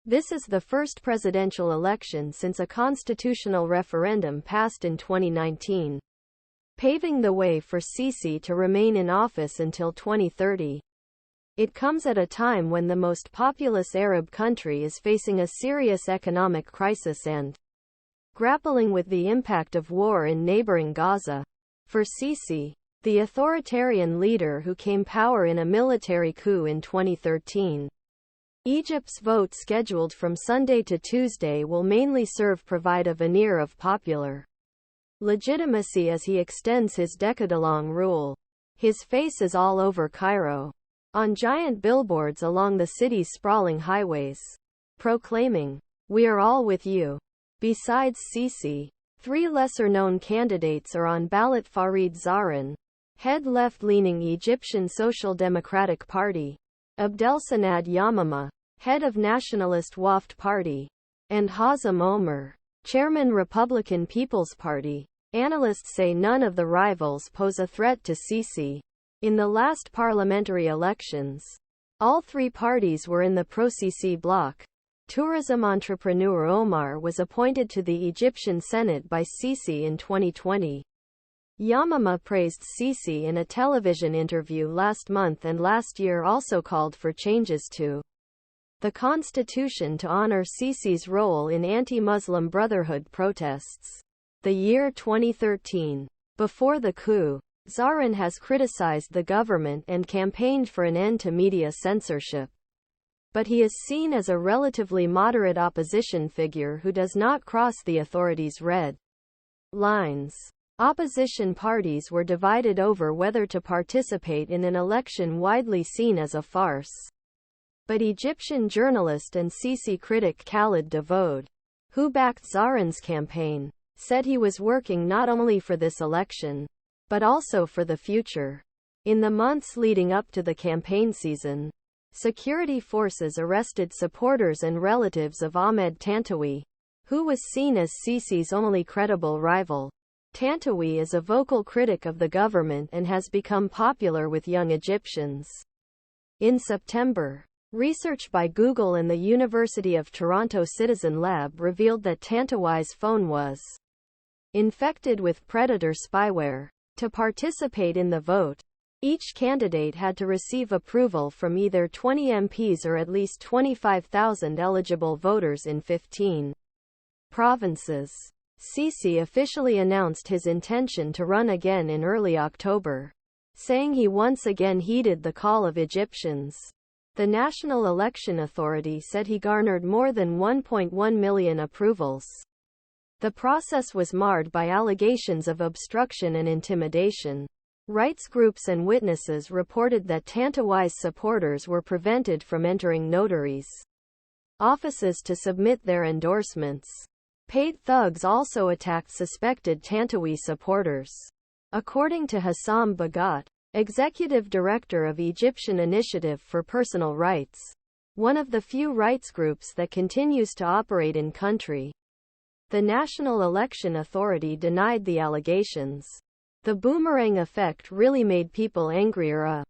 This is the first presidential election since a constitutional referendum passed in 2019, paving the way for Sisi to remain in office until 2030. It comes at a time when the most populous Arab country is facing a serious economic crisis and grappling with the impact of war in neighboring Gaza. For Sisi, the authoritarian leader who came power in a military coup in 2013, Egypt's vote scheduled from Sunday to Tuesday will mainly provide a veneer of popular legitimacy as he extends his decade-long rule. His face is all over Cairo, on giant billboards along the city's sprawling highways, proclaiming, "We are all with you." Besides Sisi, three lesser-known candidates are on ballot: Farid Zahran, head left-leaning Egyptian Social Democratic Party; Abdel-Sanad Yamama, head of nationalist Wafd Party; and Hazem Ömer, chairman Republican People's Party. Analysts say none of the rivals pose a threat to Sisi. In the last parliamentary elections, all three parties were in the pro-Sisi bloc. Tourism entrepreneur Omar was appointed to the Egyptian Senate by Sisi in 2020. Yamama praised Sisi in a television interview last month and last year also called for changes to the constitution to honor Sisi's role in anti-Muslim Brotherhood protests. The year 2013. Before the coup, Zahran has criticized the government and campaigned for an end to media censorship. But he is seen as a relatively moderate opposition figure who does not cross the authorities' red lines. Opposition parties were divided over whether to participate in an election widely seen as a farce. But Egyptian journalist and Sisi critic Khaled Davoud, who backed Zahran's campaign, said he was working not only for this election, but also for the future. In the months leading up to the campaign season, security forces arrested supporters and relatives of Ahmed Tantawy, who was seen as Sisi's only credible rival. Tantawy is a vocal critic of the government and has become popular with young Egyptians. In September, research by Google and the University of Toronto Citizen Lab revealed that Tantawy's phone was infected with predator spyware. To participate in the vote, each candidate had to receive approval from either 20 MPs or at least 25,000 eligible voters in 15 provinces. Sisi officially announced his intention to run again in early October, saying he once again heeded the call of Egyptians. The National Election Authority said he garnered more than 1.1 million approvals. The process was marred by allegations of obstruction and intimidation. Rights groups and witnesses reported that Tantawy's supporters were prevented from entering notaries' offices to submit their endorsements. Paid thugs also attacked suspected Tantawy supporters. According to Hossam Baghat, executive director of Egyptian Initiative for Personal Rights, one of the few rights groups that continues to operate in country, the National Election Authority denied the allegations. The boomerang effect really made people angrier.